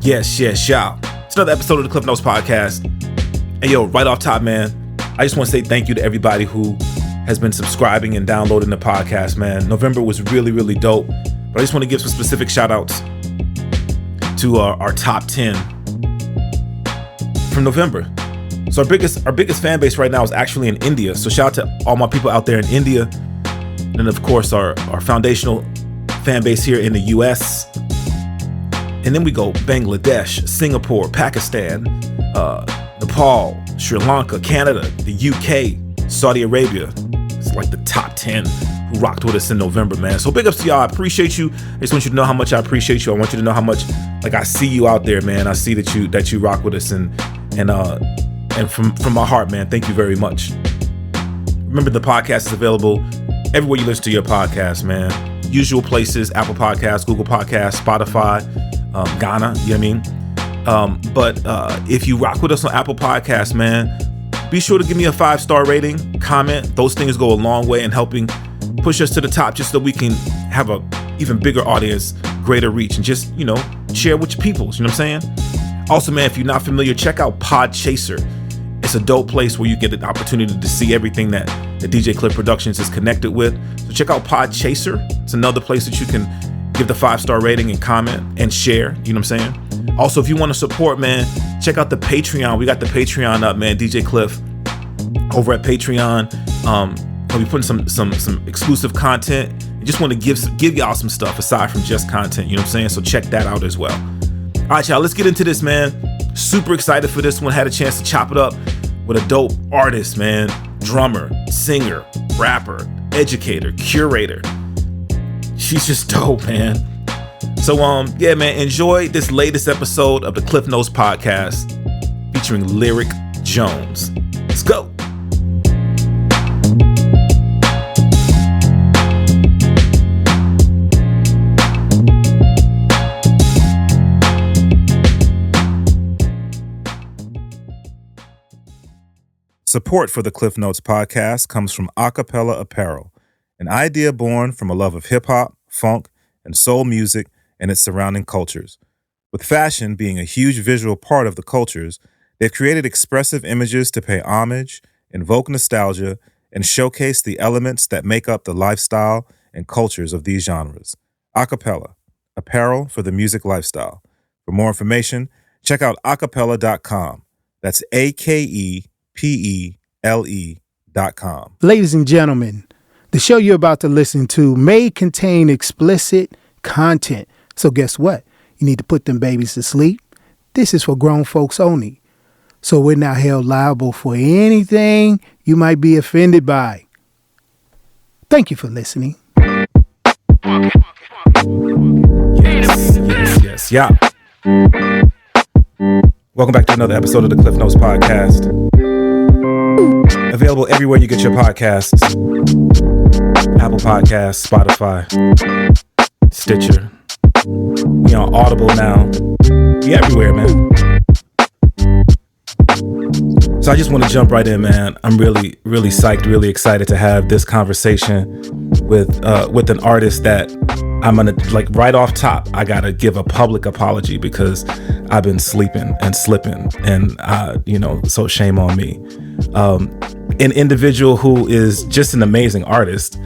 Yes, y'all. It's another episode of the Klyph Notes podcast. And yo, right off top, man, I just want to say thank you to everybody who has been subscribing and downloading the podcast, man. November was really, really dope. But I just want to give some specific shout outs to our top 10 from November. So our biggest fan base right now is actually in India. So shout out to all my people out there in India. And of course, our foundational fan base here in the US. And then we go Bangladesh, Singapore, Pakistan, Nepal, Sri Lanka, Canada, the UK, Saudi Arabia. It's like the top 10 who rocked with us in November, man. So big ups to y'all. I appreciate you. I just want you to know how much I appreciate you. I want you to know how much, like, I see you out there, man. I see that you rock with us, and from my heart, man, thank you very much. Remember, the podcast is available everywhere you listen to your podcast, man. Usual places: Apple Podcasts, Google Podcasts, Spotify, Ghana, you know what I mean? But if you rock with us on Apple Podcasts, man, be sure to give me a 5-star rating, comment. Those things go a long way in helping push us to the top, just so we can have a even bigger audience, greater reach, and just, you know, share with your peoples, you know what I'm saying? Also, man, if you're not familiar, check out Podchaser. It's a dope place where you get the opportunity to see everything that the DJ Klyph Productions is connected with. So check out Podchaser. It's another place that you can give the 5-star rating and comment and share, you know what I'm saying? Also, if you want to support, man, check out the Patreon. We got the Patreon up, man. DJ Klyph over at Patreon. We'll be putting some exclusive content. I just want to give y'all some stuff aside from just content, you know what I'm saying? So check that out as well. All right, y'all, let's get into this, man. Super excited for this one. Had a chance to chop it up with a dope artist, man. Drummer, singer, rapper, educator, curator. She's just dope, man. So, yeah, man, enjoy this latest episode of the Klyph Notes podcast featuring Lyric Jones. Let's go. Support for the Klyph Notes podcast comes from Akepele Apparel, an idea born from a love of hip-hop, funk, and soul music and its surrounding cultures. With fashion being a huge visual part of the cultures, they've created expressive images to pay homage, invoke nostalgia, and showcase the elements that make up the lifestyle and cultures of these genres. Akepele, apparel for the music lifestyle. For more information, check out akepele.com. That's AKEPELE.com. Ladies and gentlemen, the show you're about to listen to may contain explicit content. So guess what? You need to put them babies to sleep. This is for grown folks only. So we're not held liable for anything you might be offended by. Thank you for listening. Yes, yeah. Welcome back to another episode of the Klyph Notes podcast. Available everywhere you get your podcasts. Apple Podcasts, Spotify, Stitcher. We on Audible now. We everywhere, man. So I just want to jump right in, man. I'm really, really psyched, really excited to have this conversation with an artist that I'm gonna, like, right off top, I gotta give a public apology because I've been sleeping and slipping, and so shame on me. An individual who is just an amazing artist,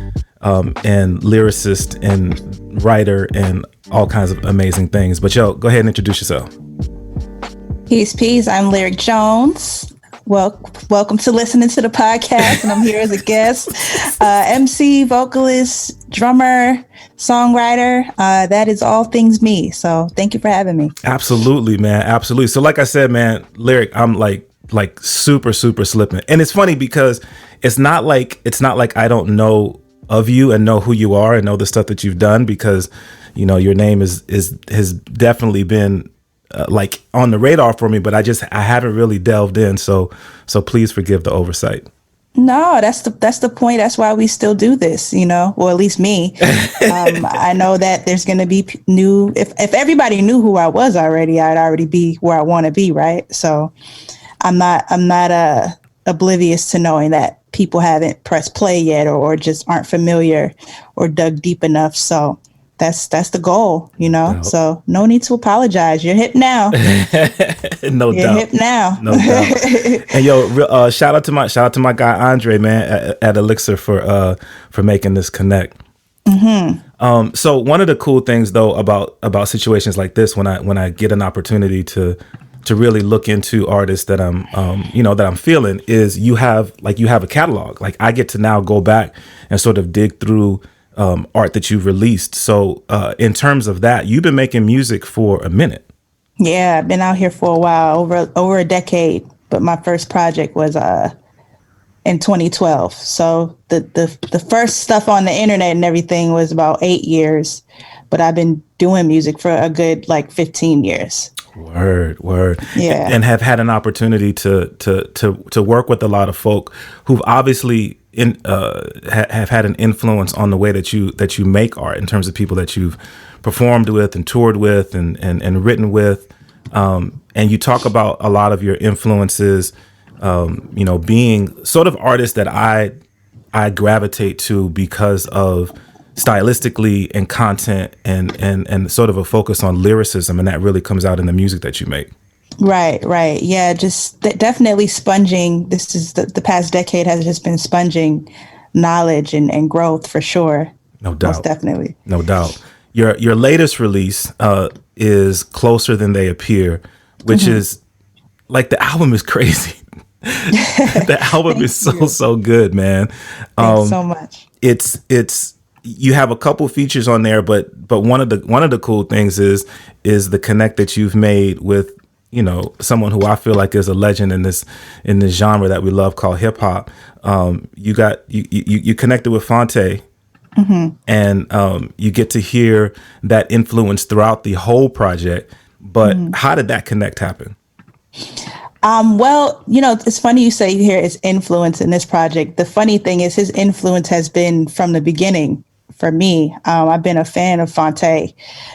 and lyricist and writer and all kinds of amazing things. But yo, go ahead and introduce yourself. Peace. I'm Lyric Jones. Welcome to listening to the podcast, and I'm here as a guest. MC, vocalist, drummer, songwriter. That is all things me. So thank you for having me. Absolutely, man. Absolutely. So like I said, man, Lyric, I'm like super slipping. And it's funny because it's not like I don't know of you and know who you are and know the stuff that you've done, because, you know, your name has definitely been like on the radar for me, but I haven't really delved in. So please forgive the oversight. No, that's the point. That's why we still do this, you know, or at least me. I know that there's going to be new. If everybody knew who I was already, I'd already be where I want to be. Right. So I'm not oblivious to knowing that people haven't pressed play yet or just aren't familiar or dug deep enough. So that's the goal, so no need to apologize. You're hip now. No doubt. You're hip now. No doubt. And yo, shout out to my guy Andre, man, at Elixir for making this connect. So one of the cool things though about situations like this, when I get an opportunity to really look into artists that I'm feeling, is you have a catalog. Like I get to now go back and sort of dig through art that you've released. So in terms of that, you've been making music for a minute. Yeah, I've been out here for a while, over a decade. But my first project was in 2012. So the first stuff on the internet and everything was about 8 years. But I've been doing music for a good 15 years. Word. Yeah. And have had an opportunity to work with a lot of folk who've obviously have had an influence on the way that you make art, in terms of people that you've performed with and toured with and written with. And you talk about a lot of your influences, being sort of artists that I gravitate to because of stylistically and content and sort of a focus on lyricism, and that really comes out in the music that you make. Right. Yeah, just definitely sponging. This is the past decade has just been sponging knowledge and growth for sure. No doubt. Most definitely. No doubt. Your latest release is Closer Than They Appear, which is like, the album is crazy. The album is so good, man. Thanks so much. It's you have a couple features on there, but one of the cool things is the connect that you've made with someone who I feel like is a legend in this genre that we love, called hip hop. You connected with Phonte, and you get to hear that influence throughout the whole project. But how did that connect happen? Well, it's funny you say here his influence in this project. The funny thing is his influence has been from the beginning for me. I've been a fan of Phonte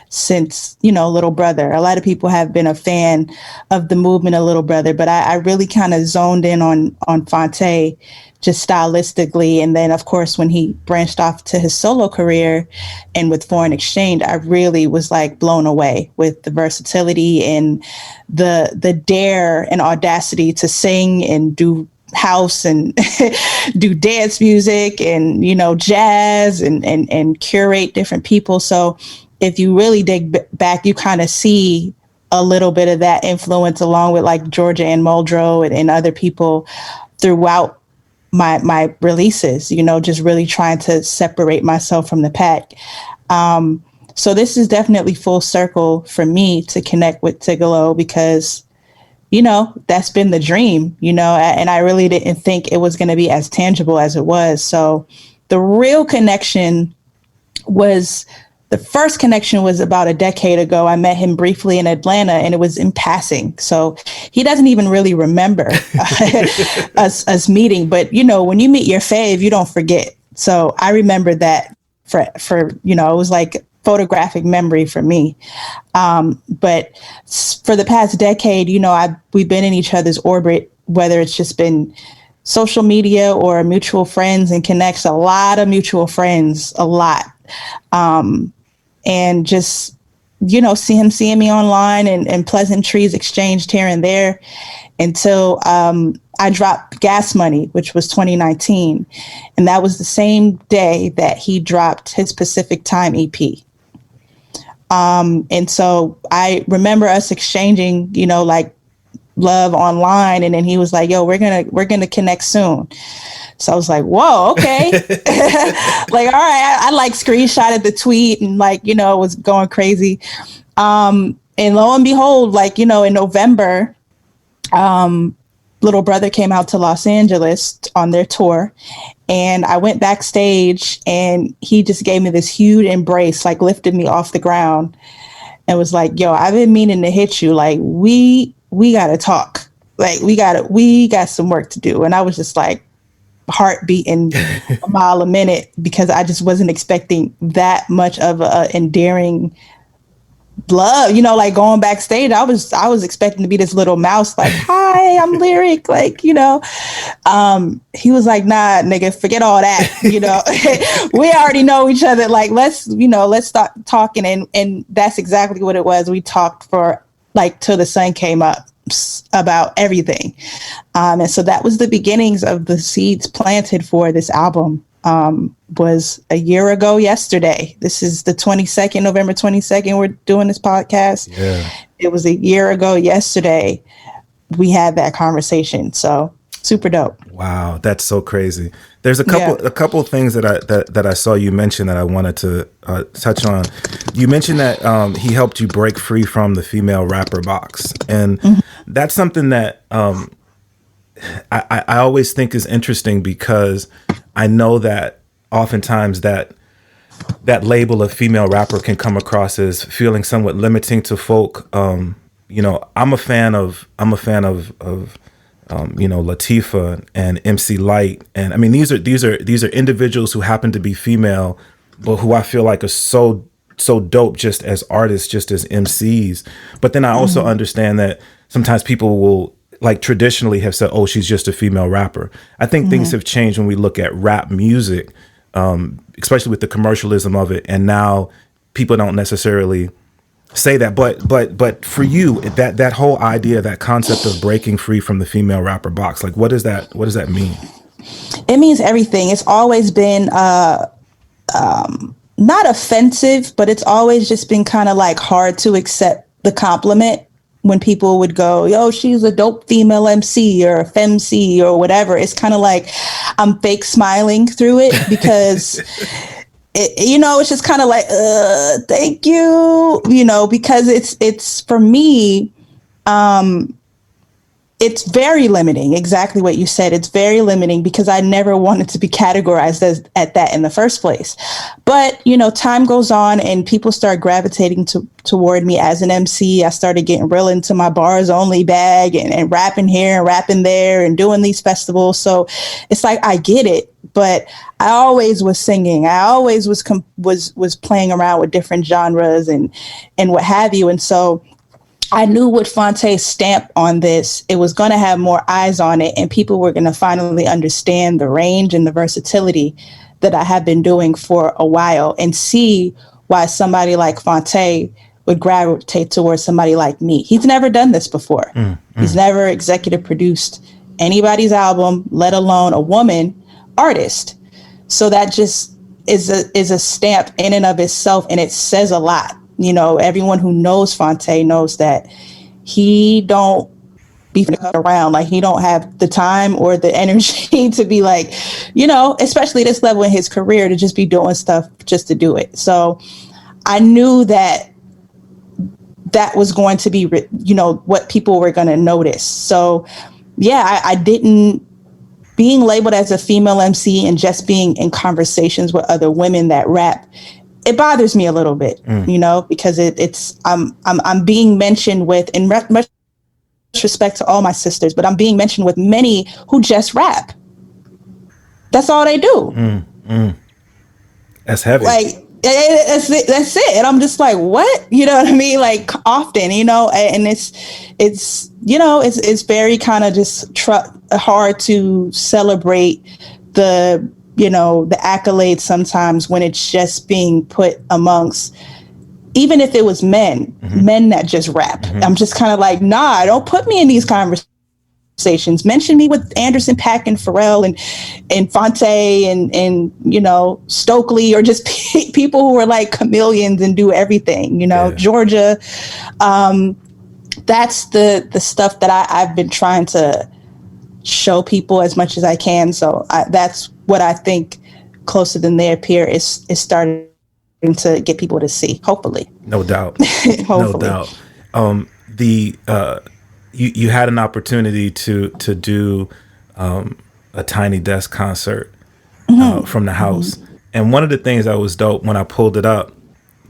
since, Little Brother. A lot of people have been a fan of the movement of Little Brother, but I really kind of zoned in on Phonte just stylistically. And then, of course, when he branched off to his solo career and with Foreign Exchange, I really was blown away with the versatility and the dare and audacity to sing and do house and do dance music and, jazz and curate different people. So if you really dig back, you kind of see a little bit of that influence along with Georgia Ann Muldrow and other people throughout my releases, just really trying to separate myself from the pack. So this is definitely full circle for me to connect with Tigolo because, that's been the dream, and I really didn't think it was going to be as tangible as it was. So the real connection the first connection was about a decade ago. I met him briefly in Atlanta, and it was in passing. So he doesn't even really remember us meeting. But, when you meet your fave, you don't forget. So I remember that for it was like photographic memory for me. But for the past decade, we've been in each other's orbit, whether it's just been social media or mutual friends, and connects a lot of mutual friends, a lot. And just, seeing me online and pleasantries exchanged here and there until I dropped Gas Money, which was 2019. And that was the same day that he dropped his Pacific Time EP. And so I remember us exchanging, love online. And then he was like, yo, we're going to connect soon. So I was like, whoa, okay. All right. I screenshotted the tweet and was going crazy. And lo and behold, in November, Little Brother came out to Los Angeles on their tour, and I went backstage and he just gave me this huge embrace, lifted me off the ground and was like, yo, I've been meaning to hit you. We got to talk. We got some work to do. And I was just heart beating a mile a minute because I just wasn't expecting that much of a endearing love, you know, like going backstage, I was expecting to be this little mouse, like, hi, I'm Lyric, like, you know. He was like, nah, nigga, forget all that, you know. We already know each other, like, let's start talking. And that's exactly what it was. We talked for like till the sun came up about everything. And so that was the beginnings of the seeds planted for this album. Was a year ago yesterday. This is the 22nd, November 22nd. We're doing this podcast. Yeah. It was a year ago yesterday. We had that conversation. So super dope. Wow. That's so crazy. There's a couple of things that I saw you mention that I wanted to touch on. You mentioned that he helped you break free from the female rapper box. And that's something that I always think is interesting, because I know that oftentimes that label of female rapper can come across as feeling somewhat limiting to folk. You know, I'm a fan of you know, Latifah and MC Light, and I mean these are individuals who happen to be female, but who I feel like are so dope just as artists, just as MCs. But then I also understand that sometimes people will, like, traditionally have said, oh, she's just a female rapper. I think things have changed when we look at rap music, especially with the commercialism of it. And now people don't necessarily say that. But for you, that whole idea, that concept of breaking free from the female rapper box, like, what does that mean? It means everything. It's always been not offensive, but it's always just been kind of like hard to accept the compliment. When people would go, yo, she's a dope female MC or femc or whatever, it's kind of like I'm fake smiling through it, because you know, it's just kind of like, thank you, you know, because it's for me, it's very limiting. Exactly what you said. It's very limiting, because I never wanted to be categorized as at that in the first place. But, you know, time goes on and people start gravitating toward me as an MC. I started getting real into my bars only bag and rapping here and rapping there and doing these festivals. So it's like, I get it, but I always was singing. I always was playing around with different genres and what have you. And so I knew with Phonte's stamp on this, it was going to have more eyes on it, and people were going to finally understand the range and the versatility that I have been doing for a while, and see why somebody like Phonte would gravitate towards somebody like me. He's never done this before. He's never executive produced anybody's album, let alone a woman artist. So that just is a stamp in and of itself, and it says a lot. You know, everyone who knows Phonte knows that he don't be around. Like, he don't have the time or the energy to be like, you know, especially this level in his career, to just be doing stuff just to do it. So I knew that was going to be, you know, what people were going to notice. So yeah, I didn't, being labeled as a female MC and just being in conversations with other women that rap, it bothers me a little bit, you know, because I'm being mentioned with, in much respect to all my sisters, but I'm being mentioned with many who just rap. That's all they do. That's heavy. Like, that's it. And I'm just like, what? You know what I mean? Like, often, you know, and it's you know, it's very kind of just hard to celebrate the, you know, the accolades sometimes when it's just being put amongst, even if it was men that just rap. I'm just kind of like, nah, don't put me in these conversations. Mention me with Anderson .Paak and Pharrell and Phonte and you know, Stokely, or just people who are like chameleons and do everything, you know, Georgia. That's the stuff that I've been trying to show people as much as I can. So that's what I think Closer Than They Appear is starting to get people to see, hopefully. No doubt. Hopefully. No doubt. You had an opportunity to do a Tiny Desk concert from the house. And one of the things that was dope when I pulled it up,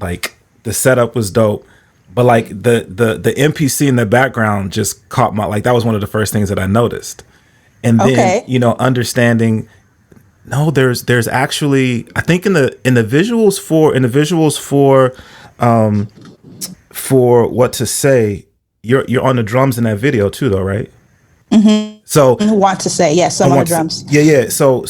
like, the setup was dope, but like the NPC in the background just caught my, like, that was one of the first things that I noticed. And then, you know, understanding, no, there's actually, I think in the visuals for for What to Say, you're on the drums in that video too, though, right? Mm-hmm. So Want to Say, yes, I'm on the drums. Yeah. So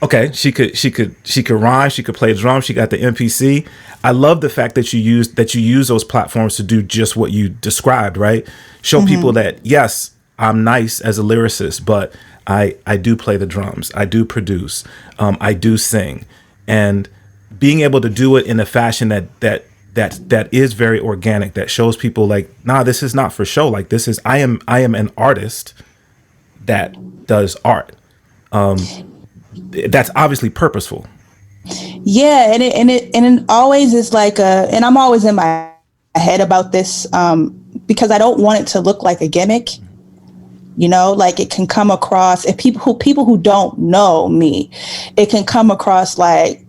okay, she could rhyme, she could play drums, she got the MPC. I love the fact that you use those platforms to do just what you described, right? Show people that, yes, I'm nice as a lyricist, but I do play the drums, I do produce, I do sing, and being able to do it in a fashion that is very organic, that shows people like, nah, this is not for show. Like, this is, I am an artist that does art. That's obviously purposeful. Yeah, and it always is like and I'm always in my head about this, because I don't want it to look like a gimmick. Like it can come across, if people who don't know me, it can come across like,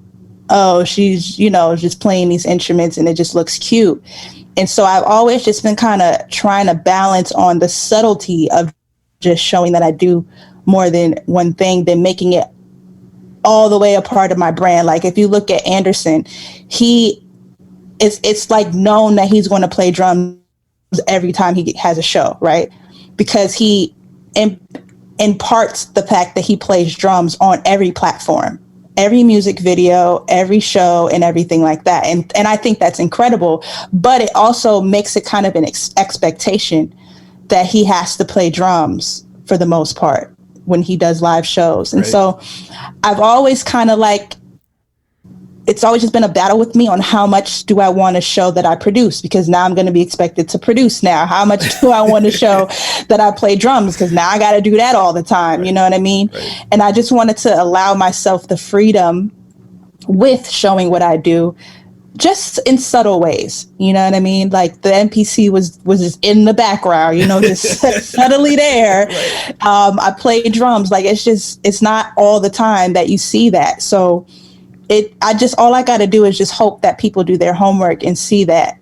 oh, she's, just playing these instruments and it just looks cute. And so I've always just been kind of trying to balance on the subtlety of just showing that I do more than one thing, than making it all the way a part of my brand. Like if you look at Anderson, it's like known that he's going to play drums every time he has a show, right? Because he imparts the fact that he plays drums on every platform, every music video, every show, and everything like that. And I think that's incredible, but it also makes it kind of an expectation that he has to play drums for the most part when he does live shows. And right. So I've always kind of like, it's always just been a battle with me on how much do I want to show that I produce, because now I'm going to be expected to produce now. How much do I want to show that I play drums? Because now I got to do that all the time. Right. You know what I mean? Right. And I just wanted to allow myself the freedom with showing what I do, just in subtle ways. You know what I mean? Like the NPC was just in the background, just subtly there. Right. I play drums. Like it's not all the time that you see that. So all I got to do is just hope that people do their homework and see that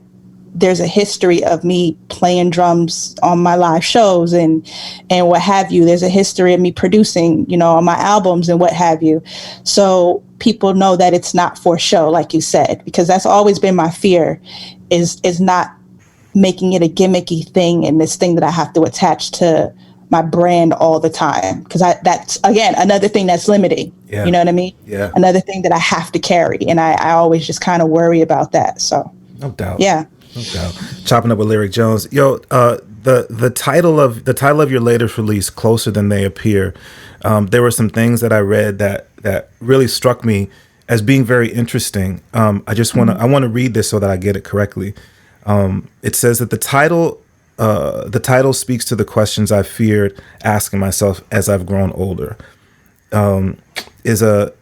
there's a history of me playing drums on my live shows and what have you. There's a history of me producing, on my albums and what have you. So people know that it's not for show, like you said, because that's always been my fear, is not making it a gimmicky thing and this thing that I have to attach to my brand all the time, because that's again another thing that's limiting. Yeah. You know what I mean? Yeah. Another thing that I have to carry, and I always just kind of worry about that. So no doubt. Yeah. No doubt. Chopping up with Lyric Jones. Yo, the title of your latest release, Closer Than They Appear, there were some things that I read that really struck me as being very interesting. I want to read this so that I get it correctly. It says that the title speaks to the questions I feared asking myself as I've grown older. Is a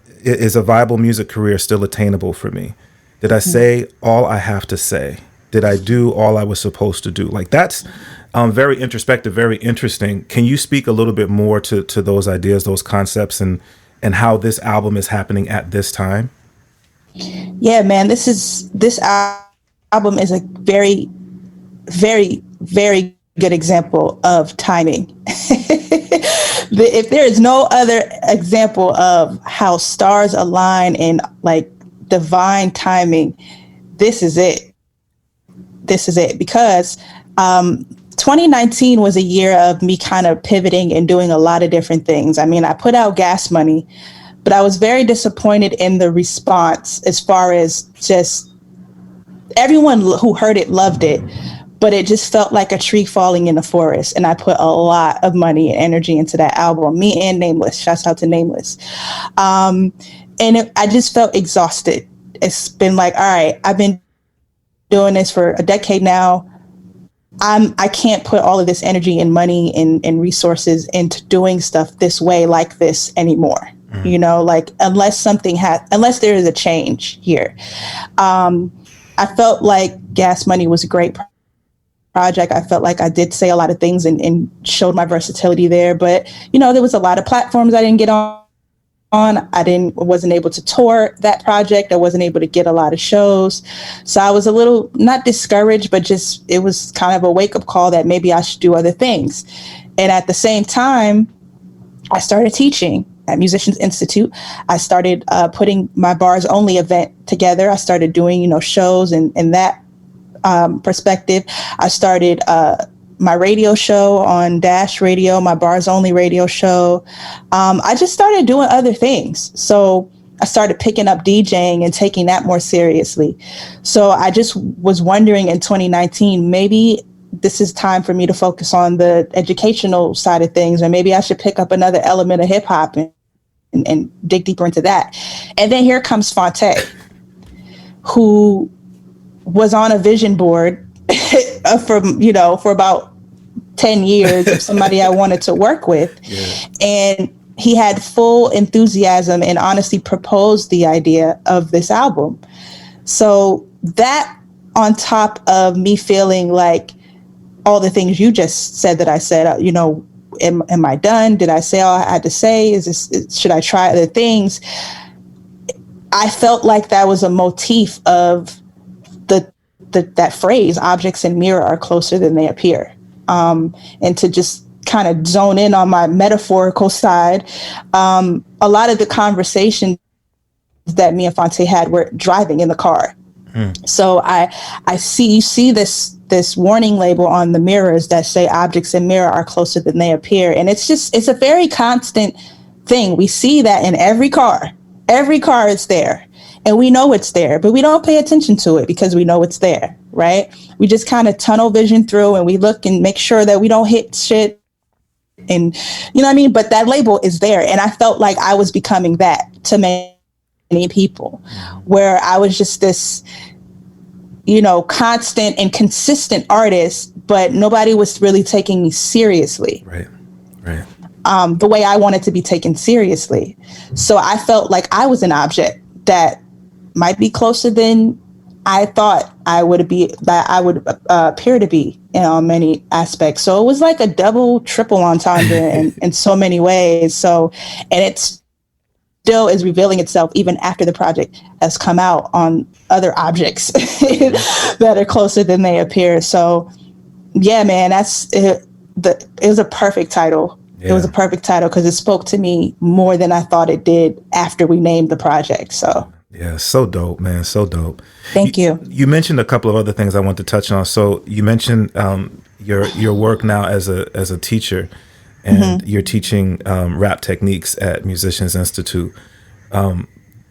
viable music career still attainable for me? Did I say all I have to say? Did I do all I was supposed to do? Like that's very introspective, very interesting. Can you speak a little bit more to those ideas, those concepts, and how this album is happening at this time? Yeah, man, this album is a very, very, very good example of timing. If there is no other example of how stars align and like divine timing, this is it. This is it, because 2019 was a year of me kind of pivoting and doing a lot of different things. I mean, I put out Gas Money, but I was very disappointed in the response, as far as just everyone who heard it loved it, but it just felt like a tree falling in the forest. And I put a lot of money and energy into that album, me and Nameless. Shouts out to Nameless. I just felt exhausted. It's been like, all right, I've been doing this for a decade now. I can't put all of this energy and money and resources into doing stuff this way, like this anymore. Like unless there is a change here. I felt like Gas Money was a great project. I felt like I did say a lot of things and showed my versatility there, but there was a lot of platforms I didn't get on. I wasn't able to tour that project. I wasn't able to get a lot of shows. So I was a little, not discouraged, but just, it was kind of a wake up call that maybe I should do other things. And at the same time, I started teaching at Musicians Institute. I started putting my Bars Only event together. I started doing, shows, and that perspective. I started my radio show on Dash Radio, my Bars Only radio show. I just started doing other things. So I started picking up DJing and taking that more seriously. So I just was wondering in 2019, maybe this is time for me to focus on the educational side of things, or maybe I should pick up another element of hip hop and dig deeper into that. And then here comes Fonte, who was on a vision board for about 10 years of somebody I wanted to work with. Yeah. And he had full enthusiasm and honestly proposed the idea of this album. So that, on top of me feeling like all the things you just said that I said, am I done? Did I say all I had to say? Should I try other things? I felt like that was a motif of that phrase, objects in mirror are closer than they appear. And to just kind of zone in on my metaphorical side, a lot of the conversations that me and Fonte had were driving in the car. So I see this warning label on the mirrors that say objects in mirror are closer than they appear. And it's a very constant thing. We see that in every car. Every car is there. And we know it's there, but we don't pay attention to it because we know it's there, right? We just kind of tunnel vision through and we look and make sure that we don't hit shit. And you know what I mean? But that label is there. And I felt like I was becoming that to many people, where I was just this, constant and consistent artist, but nobody was really taking me seriously. Right. The way I wanted to be taken seriously. So I felt like I was an object that might be closer than I thought I would appear to be in many aspects. So it was like a double, triple entendre in so many ways. So, and it still is revealing itself even after the project has come out on other objects that are closer than they appear. So yeah, man, it was a perfect title. Yeah. It was a perfect title because it spoke to me more than I thought it did after we named the project. So yeah, so dope, man. So dope. Thank you. You mentioned a couple of other things I want to touch on. So you mentioned your work now as a teacher, and you're teaching rap techniques at Musicians Institute.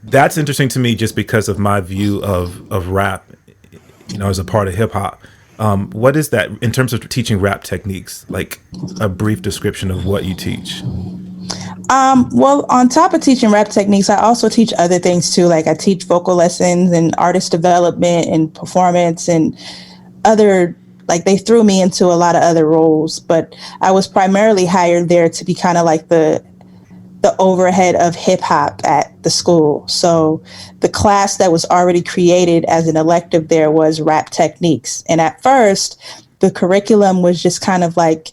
That's interesting to me just because of my view of rap, as a part of hip hop. What is that in terms of teaching rap techniques? Like a brief description of what you teach. Well, on top of teaching rap techniques, I also teach other things too. Like I teach vocal lessons and artist development and performance and other, like they threw me into a lot of other roles, but I was primarily hired there to be kind of like the overhead of hip hop at the school. So the class that was already created as an elective there was rap techniques. And at first the curriculum was just kind of like,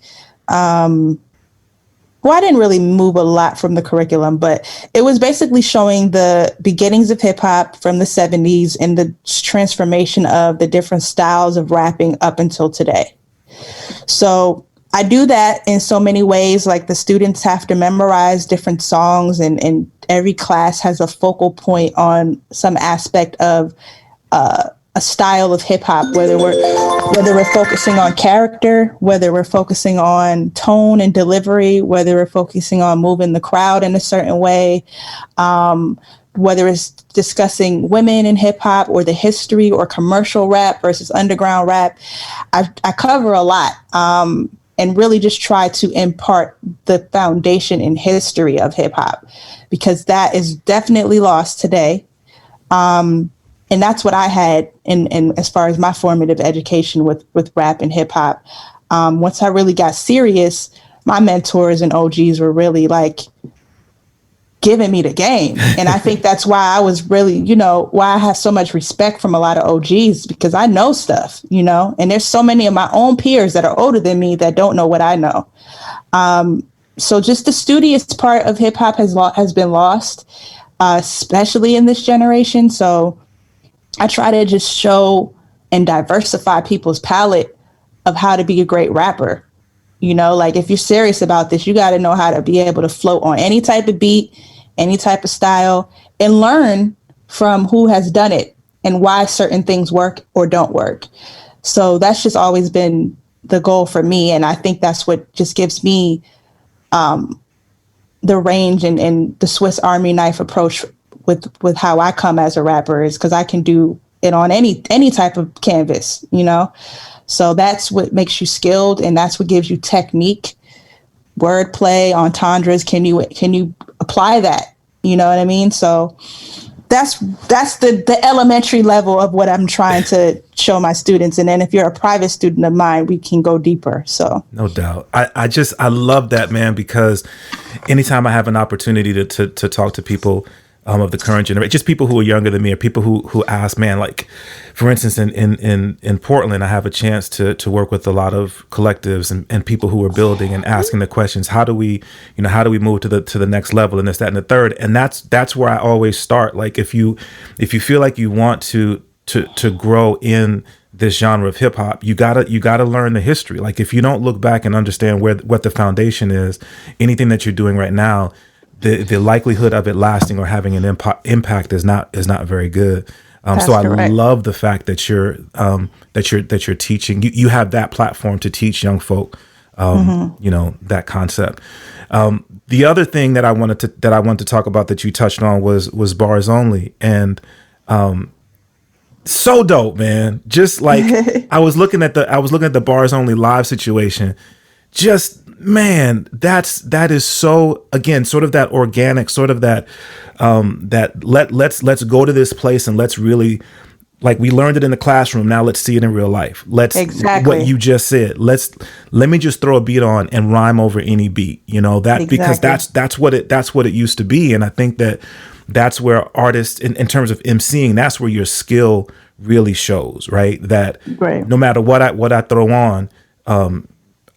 I didn't really move a lot from the curriculum, but it was basically showing the beginnings of hip hop from the 70s and the transformation of the different styles of rapping up until today. So I do that in so many ways. Like the students have to memorize different songs, and every class has a focal point on some aspect of a style of hip hop, whether we're focusing on character, whether we're focusing on tone and delivery, whether we're focusing on moving the crowd in a certain way, whether it's discussing women in hip hop or the history or commercial rap versus underground rap. I cover a lot, and really just try to impart the foundation and history of hip hop, because that is definitely lost today. And that's what I had in as far as my formative education with rap and hip hop. Once I really got serious, my mentors and OGs were really like giving me the game. And I think that's why I was really, why I have so much respect from a lot of OGs, because I know stuff, and there's so many of my own peers that are older than me that don't know what I know. So just the studious part of hip hop has been lost, especially in this generation. So I try to just show and diversify people's palette of how to be a great rapper. Like if you're serious about this, you got to know how to be able to float on any type of beat, any type of style, and learn from who has done it and why certain things work or don't work. So that's just always been the goal for me. And I think that's what just gives me the range and the Swiss Army knife approach with how I come as a rapper, is because I can do it on any type of canvas, you know? So that's what makes you skilled, and that's what gives you technique, wordplay, entendres. Can you apply that? You know what I mean? So that's the elementary level of what I'm trying to show my students. And then if you're a private student of mine, we can go deeper. So no doubt. I love that, man, because anytime I have an opportunity to talk to people of the current generation, just people who are younger than me, or people who ask, man, like, for instance, in Portland, I have a chance to work with a lot of collectives and people who are building and asking the questions, how do we move to the next level, and this, that, and the third. And that's where I always start. Like, if you feel like you want to grow in this genre of hip hop, you gotta learn the history. Like, if you don't look back and understand what the foundation is, anything that you're doing right now, the likelihood of it lasting or having an impact is not very good. So I love the fact that you're teaching. You have that platform to teach young folk, that concept. The other thing that I wanted to talk about that you touched on was bars only, and so dope, man. Just like I was looking at the bars only live situation. Just, man, that is so, again, sort of that organic, sort of that let's go to this place and let's really, like, we learned it in the classroom, now let's see it in real life. Exactly what you just said. Let me just throw a beat on and rhyme over any beat, because that's what it used to be. And I think that's where artists, in terms of emceeing, that's where your skill really shows, right? No matter what I throw on,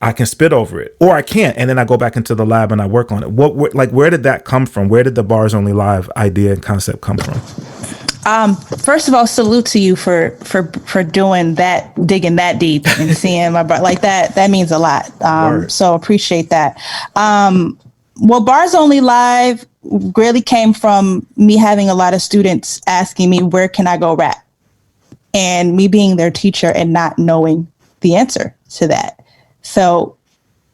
I can spit over it, or I can't, and then I go back into the lab and I work on it. Where did that come from? Where did the Bars Only Live idea and concept come from? First of all, salute to you for doing that, digging that deep and seeing my brother like that. That means a lot. So appreciate that. Well, Bars Only Live really came from me having a lot of students asking me, where can I go rap? And me being their teacher and not knowing the answer to that. Felt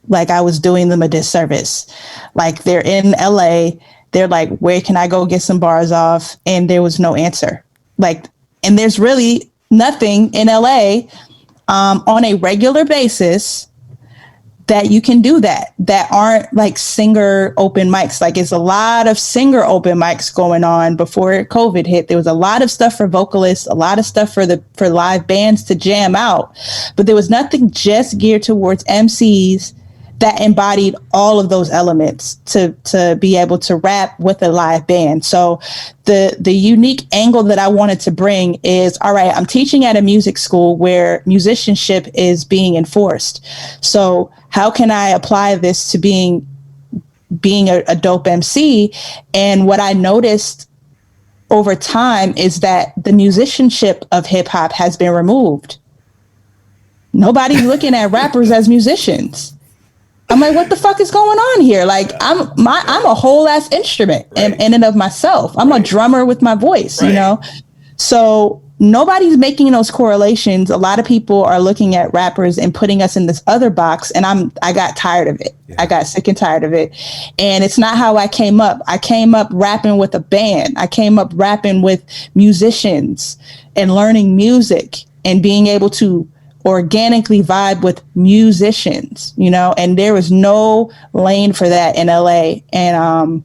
like I was doing them a disservice. Like, they're in LA, they're like, where can I go get some bars off? And there was no answer. Like, and there's really nothing in LA on a regular basis that you can do that aren't like singer open mics. Like, it's a lot of singer open mics going on before COVID hit. There was a lot of stuff for vocalists, a lot of stuff for live bands to jam out, but there was nothing just geared towards MCs that embodied all of those elements to be able to rap with a live band. So the unique angle that I wanted to bring is, all right, I'm teaching at a music school where musicianship is being enforced. So how can I apply this to being a dope MC? And what I noticed over time is that the musicianship of hip hop has been removed. Nobody's looking at rappers as musicians. I'm like, what the fuck is going on here? Like, I'm a whole ass instrument in and of myself. I'm a drummer with my voice, So nobody's making those correlations. A lot of people are looking at rappers and putting us in this other box, and I got tired of it. Yeah. I got sick and tired of it. And it's not how I came up. I came up rapping with a band. I came up rapping with musicians and learning music and being able to organically vibe with musicians, and there was no lane for that in LA. And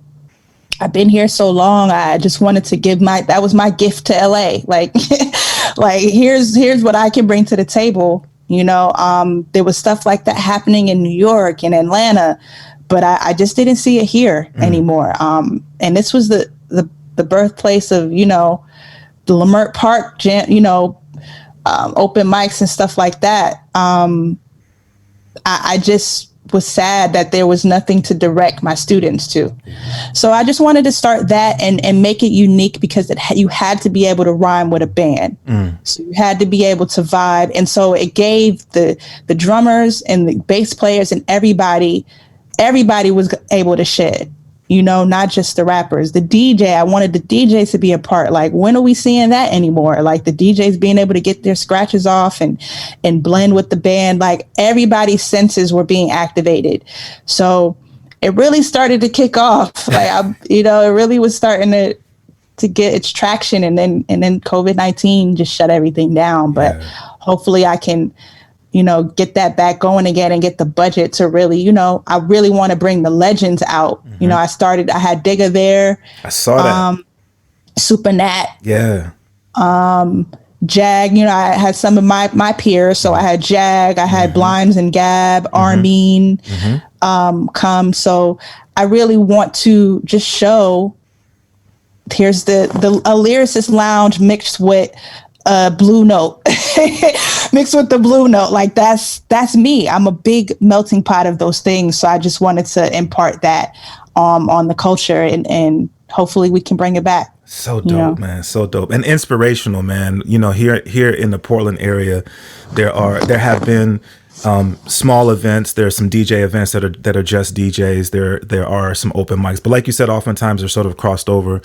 I've been here so long, I just wanted to that was my gift to LA. Like, here's what I can bring to the table. There was stuff like that happening in New York and Atlanta, but I just didn't see it here anymore. And this was the birthplace of, the Lamert Park jam, open mics and stuff like that. I just was sad that there was nothing to direct my students to. So I just wanted to start that and make it unique, because you had to be able to rhyme with a band. So you had to be able to vibe. And so it gave the drummers and the bass players and everybody was able to shed. you know, not just the rappers, the DJ. I wanted the DJs to be a part. Like, when are we seeing that anymore? Like the DJs being able to get their scratches off and blend with the band. Like everybody's senses were being activated. So it really started to kick off. Like, it really was starting to get its traction, and then COVID-19 just shut everything down. But hopefully I can, you know, get that back going again and get the budget to really, you know, I really want to bring the legends out. You know, I had Digga there. I saw that. Super Nat. Yeah. Jag, you know, I had some of my peers. So I had Jag, I had Blimes and Gab, Armin, come. So I really want to just show, here's a lyricist lounge mixed with Blue Note, mixed with the Blue Note. Like that's me. I'm a big melting pot of those things. So I just wanted to impart that on the culture, and hopefully we can bring it back. So dope, man. So dope and inspirational, man. You know, here in the Portland area, there have been small events. There are some DJ events that are just DJs. There are some open mics, but like you said, oftentimes they're sort of crossed over.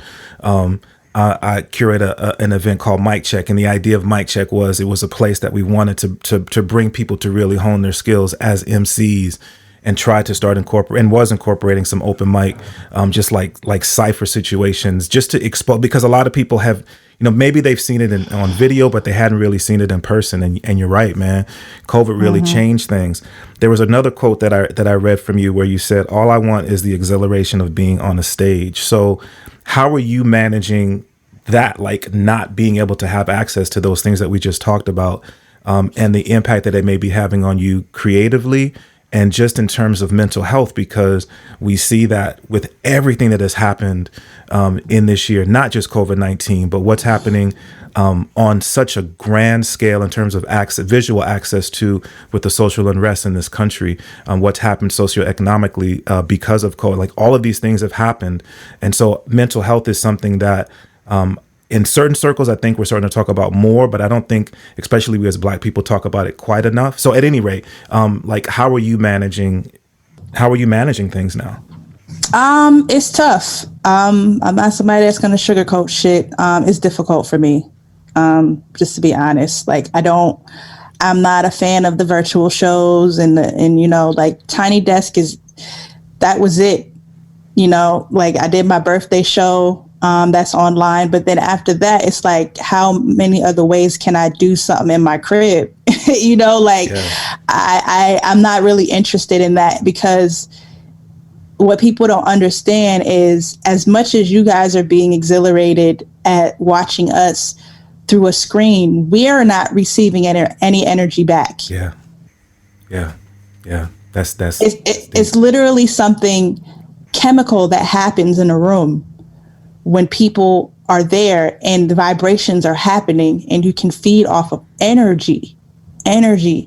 I curate an event called Mic Check, and the idea of Mic Check was it was a place that we wanted to bring people to really hone their skills as MCs, and try to start incorporating some open mic, just like cypher situations, just to expose, because a lot of people have, you know, maybe they've seen it on video, but they hadn't really seen it in person. And you're right, man. COVID really changed things. There was another quote that I read from you where you said, "All I want is the exhilaration of being on a stage." So how are you managing that, like not being able to have access to those things that we just talked about, and the impact that they may be having on you creatively and just in terms of mental health? Because we see that with everything that has happened in this year, not just COVID-19, but what's happening on such a grand scale in terms of visual access to, with the social unrest in this country, what's happened socioeconomically because of COVID. Like all of these things have happened. And so mental health is something that in certain circles, I think we're starting to talk about more, but I don't think, especially we as Black people, talk about it quite enough. So at any rate, like how are you managing things now? It's tough. I'm not somebody that's going to sugarcoat shit. It's difficult for me. Just to be honest, like I'm not a fan of the virtual shows and you know, like Tiny Desk that was it. You know, like I did my birthday show. That's online. But then after that, it's like, how many other ways can I do something in my crib? You know, like I'm not really interested in that, because what people don't understand is, as much as you guys are being exhilarated at watching us through a screen, we are not receiving any energy back. Yeah. It's literally something chemical that happens in a room when people are there and the vibrations are happening, and you can feed off of energy. I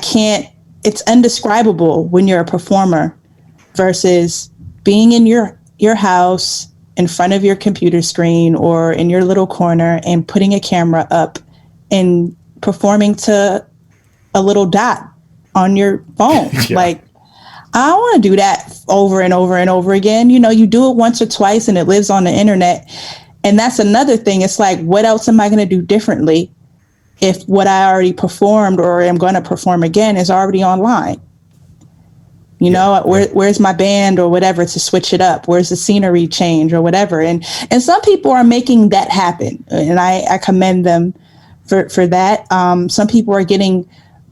can't, it's indescribable when you're a performer versus being in your house in front of your computer screen or in your little corner and putting a camera up and performing to a little dot on your phone. Like, I don't want to do that over and over and over again. You know, you do it once or twice and it lives on the internet. And that's another thing. It's like, what else am I going to do differently if what I already performed or am going to perform again is already online? You know, where's my band or whatever to switch it up? Where's the scenery change or whatever? And some people are making that happen. And I commend them for that. Some people are getting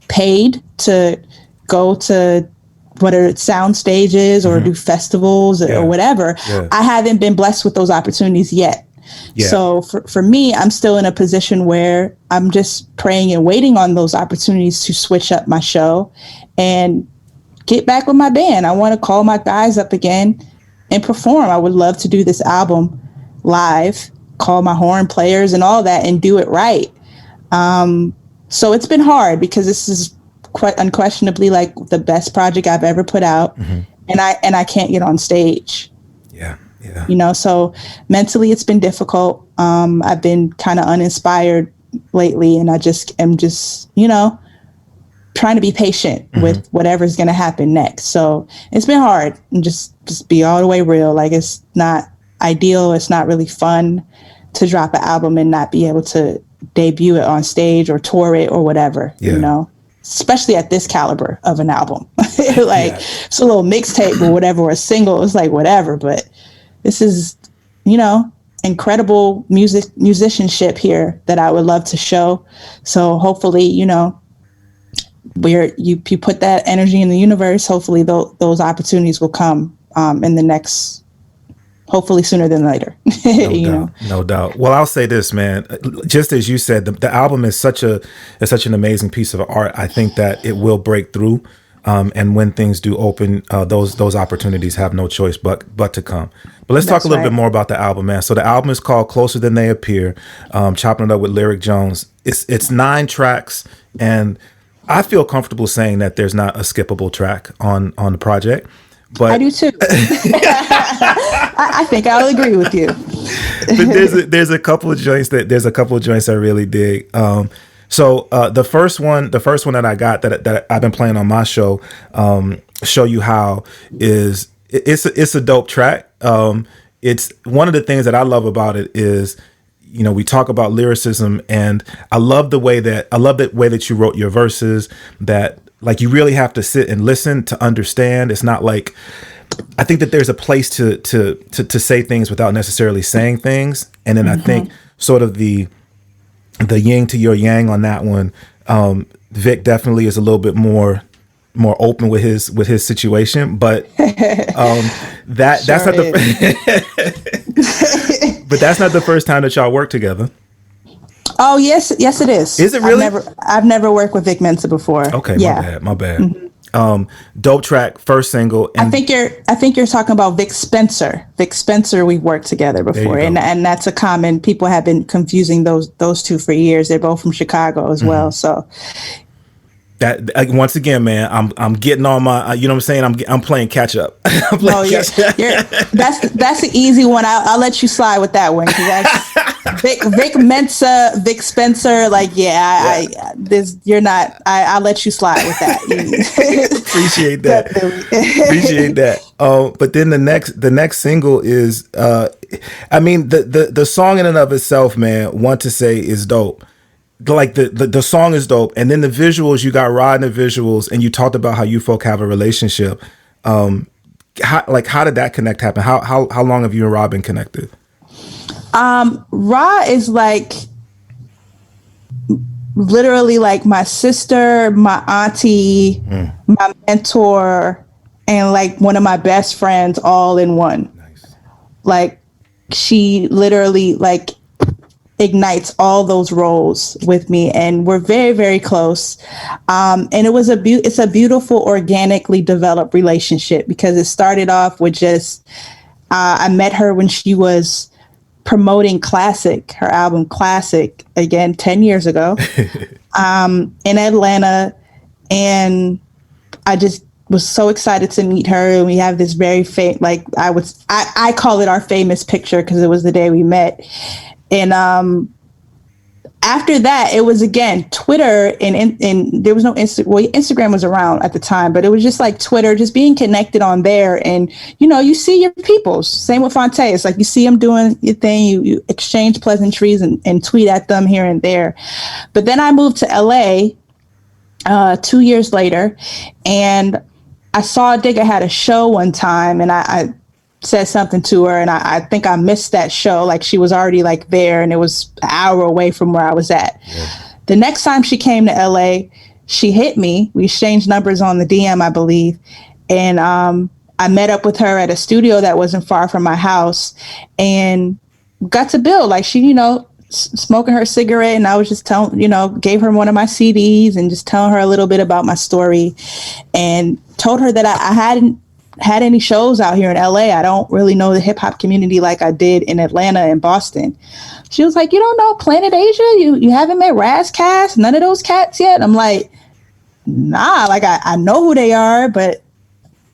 paid to go to whether it's sound stages or do festivals or whatever. I haven't been blessed with those opportunities yet. So for me, I'm still in a position where I'm just praying and waiting on those opportunities to switch up my show and get back with my band. I want to call my guys up again and perform. I would love to do this album live, call my horn players and all that and do it right. So it's been hard because this is quite unquestionably like the best project I've ever put out. And I can't get on stage. You know, so mentally it's been difficult. I've been kind of uninspired lately, and I just am you know, trying to be patient with whatever's going to happen next. So it's been hard, and just be all the way real. Like, it's not ideal. It's not really fun to drop an album and not be able to debut it on stage or tour it or whatever, you know, especially at this caliber of an album. Like, it's a little mixtape or whatever, or a single. It's like, whatever. But this is, you know, incredible musicianship here that I would love to show. So hopefully, you know, where you put that energy in the universe, hopefully those opportunities will come in the next, hopefully sooner than later. No doubt. Well, I'll say this, man, just as you said, the album is such an amazing piece of art. I think that it will break through. And when things do open, those opportunities have no choice but to come. But let's talk a little bit more about the album, man. So the album is called Closer Than They Appear, chopping it up with Lyric Jones. It's 9 tracks, and I feel comfortable saying that there's not a skippable track on the project. But I do too. I think I'll agree with you. But there's a couple of joints I really dig. So the first one that I got that I've been playing on my show, Show You How, it's a dope track. It's one of the things that I love about it is, you know, we talk about lyricism, and I love the way that you wrote your verses, that like you really have to sit and listen to understand. It's not like, I think that there's a place to say things without necessarily saying things. And then I think sort of the yin to your yang on that one, Vic definitely is a little bit more open with his situation, but that's not but that's not the first time that y'all worked together. Oh yes it is. Is it really? I've never worked with Vic Mensa before. Okay, my bad. Dope track, first single. And I think you're talking about Vic Spencer. Vic Spencer, we've worked together before, and that's a common. People have been confusing those two for years. They're both from Chicago as well. So that once again, man, I'm getting on my, you know what I'm saying? I'm playing catch up. That's the easy one. I'll let you slide with that one, because that's Vic Mensa, Vic Spencer. Like, you're not. I'll let you slide with that. Appreciate that. Appreciate that. But then the next single is, I mean, the song in and of itself, man, Want to Say is dope. Like the song is dope, and then the visuals, you got Rod in the visuals, and you talked about how you folk have a relationship. How did that connect happen? How long have you and Rod been connected? Rod is like literally like my sister, my auntie, my mentor, and like one of my best friends all in one. Nice. Like, she literally like ignites all those roles with me, and we're very, very close. And it's a beautiful, organically developed relationship, because it started off with just, I met her when she was promoting Classic, her album Classic, again, 10 years ago, in Atlanta. And I just was so excited to meet her. And we have this very I call it our famous picture, because it was the day we met. And after that, it was again Twitter, and there was no Instagram was around at the time, but it was just like Twitter, just being connected on there. And you know, you see your peoples. Same with Fonte. It's like you see them doing your thing, you exchange pleasantries and tweet at them here and there. But then I moved to LA 2 years later, and I saw Digga had a show one time, and I said something to her, and I think I missed that show. Like, she was already like there, and it was an hour away from where I was at. Yeah. The next time she came to LA, she hit me. We exchanged numbers on the DM, I believe. And I met up with her at a studio that wasn't far from my house, and got to build. Like, she, you know, smoking her cigarette, and I was just gave her one of my CDs and just telling her a little bit about my story, and told her that I hadn't had any shows out here in LA. I don't really know the hip hop community like I did in Atlanta and Boston. She was like, you don't know Planet Asia? You haven't met Razcast? None of those cats yet? I'm like, nah, like I know who they are, but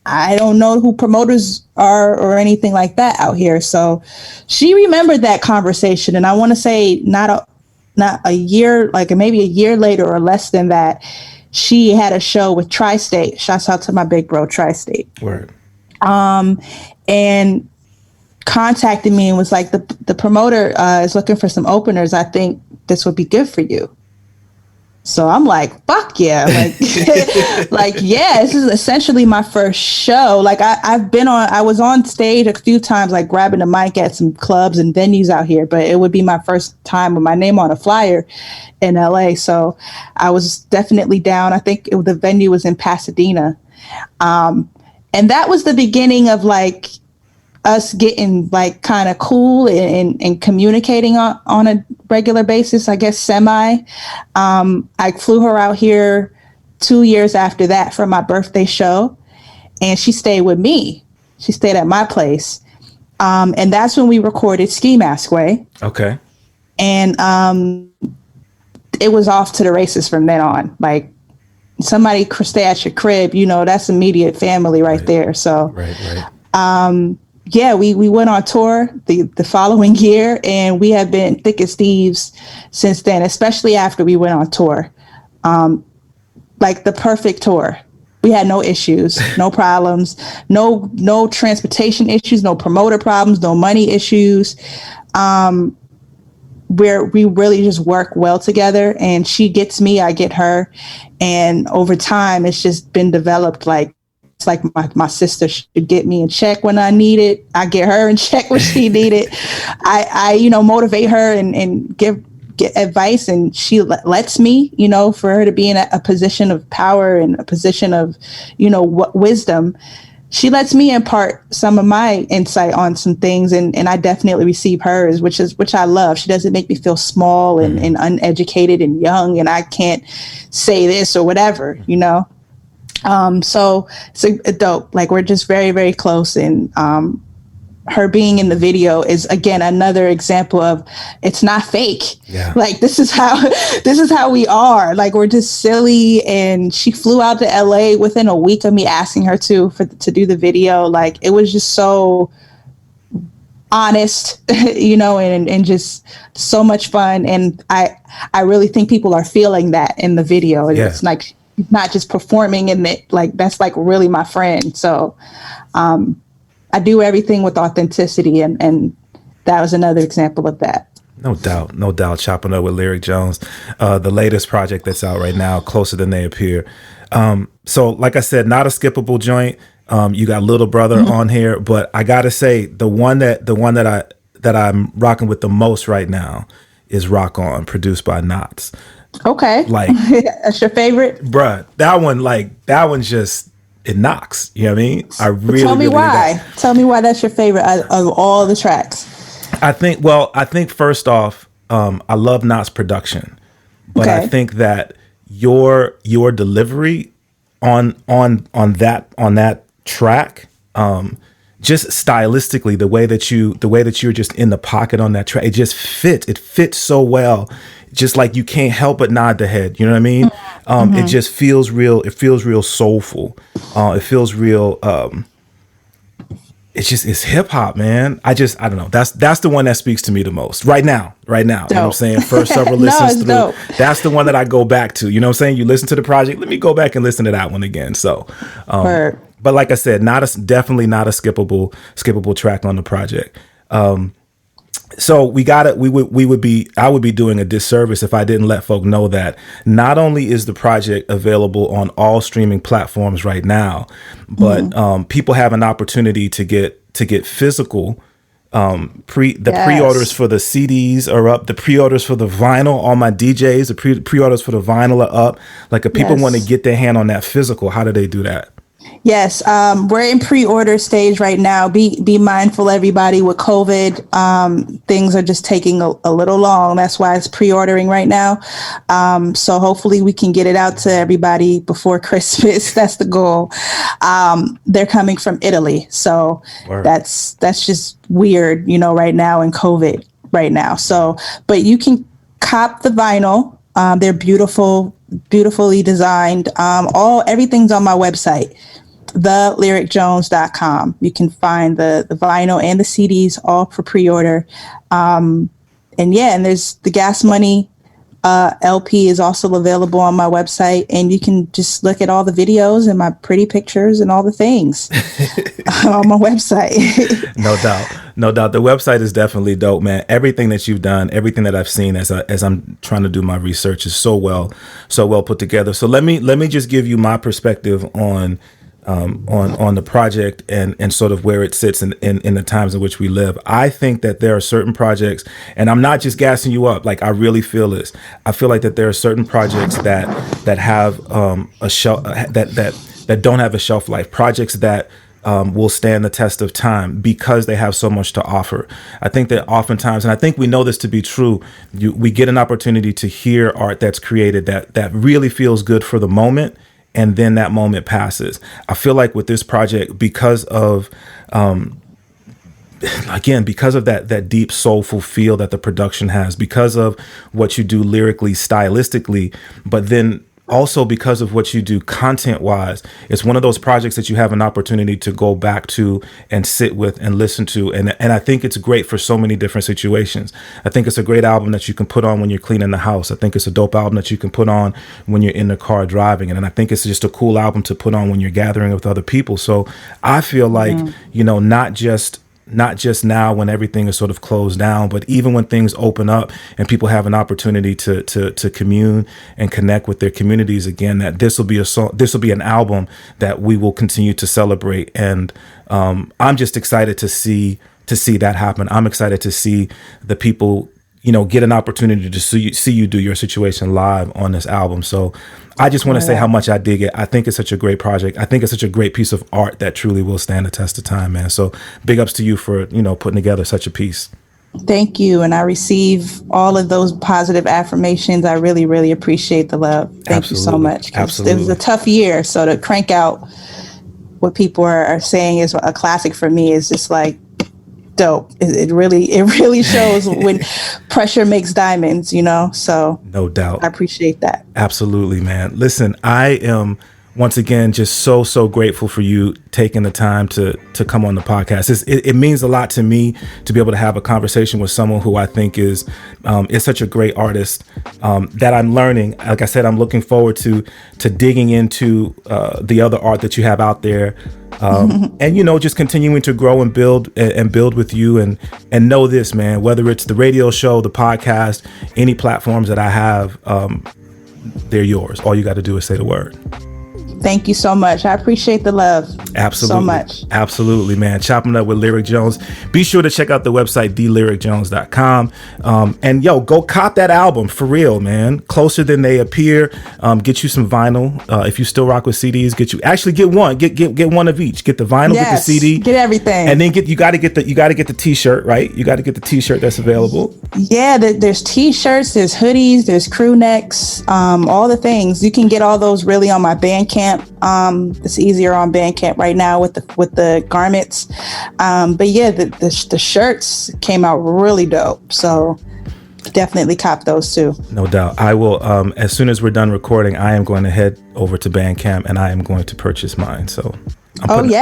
I don't know who promoters are or anything like that out here. So she remembered that conversation. And I want to say not a year, like maybe a year later or less than that, she had a show with Tri-State. Shouts out to my big bro, Tri-State. Word. And contacted me and was like, the promoter is looking for some openers. I think this would be good for you. So I'm like, fuck yeah. Like, yeah, this is essentially my first show. Like I was on stage a few times, like grabbing the mic at some clubs and venues out here, but it would be my first time with my name on a flyer in LA. So I was definitely down. I think the venue was in Pasadena. And that was the beginning of like us getting like kind of cool and communicating on a regular basis, I guess, semi. I flew her out here 2 years after that for my birthday show, and she stayed with me. She stayed at my place. And that's when we recorded Ski Mask Way. Okay. And it was off to the races from then on. Like, somebody stay at your crib, you know, that's immediate family right there. So, Right. Yeah, we went on tour the following year, and we have been thick as thieves since then, especially after we went on tour. Like the perfect tour. We had no issues, no problems, no transportation issues, no promoter problems, no money issues. Where we really just work well together, and she gets me, I get her. And over time, it's just been developed like, it's like my sister should get me in check when I need it. I get her in check when she need it. I motivate her and get advice, and she lets me, for her to be in a position of power and a position of, wisdom. She lets me impart some of my insight on some things, and I definitely receive hers, which I love. She doesn't make me feel small and uneducated and young, and I can't say this or whatever, So it's a dope. Like, we're just very, very close, and her being in the video is, again, another example of it's not fake. Yeah. Like, this is how we are. Like, we're just silly. And she flew out to LA within a week of me asking her to do the video. Like, it was just so honest, and just so much fun. And I really think people are feeling that in the video. Yeah. It's like not just performing in it. Like, that's like really my friend. So, I do everything with authenticity, and that was another example of that. No doubt. Chopping up with Lyric Jones, the latest project that's out right now, Closer Than They Appear. So, like I said, not a skippable joint. You got Little Brother on here, but I gotta say the one that I'm rocking with the most right now is Rock On, produced by Knots. Okay, like that's your favorite, bruh. That one just. It knocks. You know what I mean? I really tell me really why. Tell me why that's your favorite of all the tracks. I think first off, I love Knots' production, but I think that your delivery on that track, just stylistically, the way that you're just in the pocket on that track, it just fits. It fits so well. Just like you can't help but nod the head. You know what I mean? It just feels real. It feels real soulful. It feels real. It's hip hop, man. I don't know. That's the one that speaks to me the most right now. Dope. You know what I'm saying? First several listens through. Dope. That's the one that I go back to. You know what I'm saying? You listen to the project. Let me go back and listen to that one again. So, but like I said, definitely not a skippable track on the project. So I would be doing a disservice if I didn't let folk know that not only is the project available on all streaming platforms right now, but people have an opportunity to get physical. Pre-orders for the CDs are up. The pre-orders for the vinyl, all my DJs, the pre-orders for the vinyl are up. Like, if people want to get their hand on that physical, how do they do that? Yes, we're in pre-order stage right now. Be mindful, everybody, with COVID. Things are just taking a little long. That's why it's pre-ordering right now. So hopefully we can get it out to everybody before Christmas. That's the goal. They're coming from Italy. So that's just weird, right now in COVID right now. So, but you can cop the vinyl. They're beautifully designed. Everything's on my website, thelyricjones.com. You can find the vinyl and the CDs all for pre-order. And there's the Gas Money LP is also available on my website, and you can just look at all the videos and my pretty pictures and all the things on my website. No doubt. The website is definitely dope, man. Everything that you've done, everything that I've seen as I'm trying to do my research is so well put together. So let me just give you my perspective on the project and sort of where it sits in the times in which we live. I think that there are certain projects, and I'm not just gassing you up, like I really feel this. I feel like that there are certain projects that have a shelf that don't have a shelf life, projects that will stand the test of time because they have so much to offer. I think that oftentimes, and I think we know this to be true, we get an opportunity to hear art that's created that really feels good for the moment, and then that moment passes. I feel like with this project, because of that deep soulful feel that the production has, because of what you do lyrically, stylistically, but then also because of what you do content wise, it's one of those projects that you have an opportunity to go back to and sit with and listen to. And I think it's great for so many different situations. I think it's a great album that you can put on when you're cleaning the house. I think it's a dope album that you can put on when you're in the car driving. And I think it's just a cool album to put on when you're gathering with other people. So I feel like, not just now when everything is sort of closed down, but even when things open up and people have an opportunity to commune and connect with their communities again, that this will be an album that we will continue to celebrate. And I'm just excited to see that happen. I'm excited to see the people, get an opportunity to see you do your situation live on this album. So I just want to say how much I dig it. I think it's such a great project. I think it's such a great piece of art that truly will stand the test of time, man. So big ups to you for, putting together such a piece. Thank you. And I receive all of those positive affirmations. I really, really appreciate the love. Thank you so much. Absolutely. It was a tough year. So to crank out what people are saying is a classic for me is just like dope. It really shows when pressure makes diamonds, so no doubt. I appreciate that. Absolutely, man. Listen, I am once again just so grateful for you taking the time to come on the podcast. It means a lot to me to be able to have a conversation with someone who I think is such a great artist that I'm learning. Like I said, I'm looking forward to digging into the other art that you have out there. And just continuing to grow and build with you and know this, man, whether it's the radio show, the podcast, any platforms that I have, they're yours. All you got to do is say the word. Thank you so much. I appreciate the love. Absolutely. So much. Absolutely, man. Chopping up with Lyric Jones. Be sure to check out the website, thelyricjones.com. And go cop that album for real, man. Closer Than They Appear. Get you some vinyl. If you still rock with CDs, get one. Get one of each. Get the vinyl, get the CD. Get everything. And then you gotta get the t-shirt, right? You gotta get the t-shirt that's available. Yeah, there's t-shirts, there's hoodies, there's crew necks, all the things. You can get all those really on my Bandcamp. It's easier on Bandcamp right now with the garments. But yeah, the shirts came out really dope. So definitely cop those too. No doubt. I will, as soon as we're done recording, I am going to head over to Bandcamp and I am going to purchase mine. So I'm putting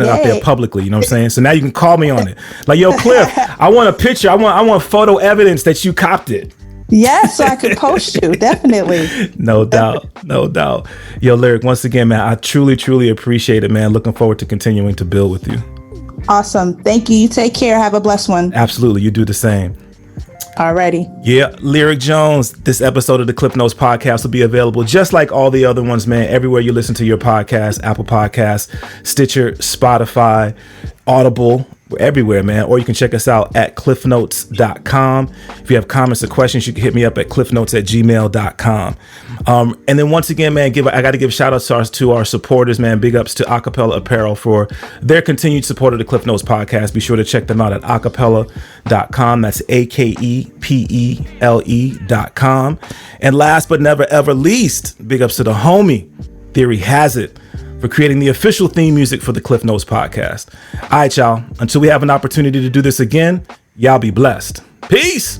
it out there publicly. You know what I'm saying? So now you can call me on it. Like, yo, Klyph, I want a picture. I want photo evidence that you copped it. Yes, so I could post you. Definitely. No doubt. Yo, Lyric, once again, man, I truly appreciate it, man. Looking forward to continuing to build with you. Awesome. Thank you. You take care. Have a blessed one. Absolutely. You do the same. Alrighty. Yeah, Lyric Jones. This episode of the Klyph Notes podcast will be available just like all the other ones, man. Everywhere you listen to your podcast, Apple Podcasts, Stitcher, Spotify, Audible. We're everywhere, man. Or you can check us out at klyphnotes.com. If you have comments or questions, you can hit me up at klyphnotes@gmail.com. And then once again, man, I got to give shout outs to our supporters, man. Big ups to Akepele Apparel for their continued support of the Klyph Notes podcast. Be sure to check them out at akepele.com. That's AKEPELE.com. And last but never ever least, big ups to the homie Theory Hazit for creating the official theme music for the Klyph Notes podcast. All right, y'all. Until we have an opportunity to do this again, y'all be blessed. Peace.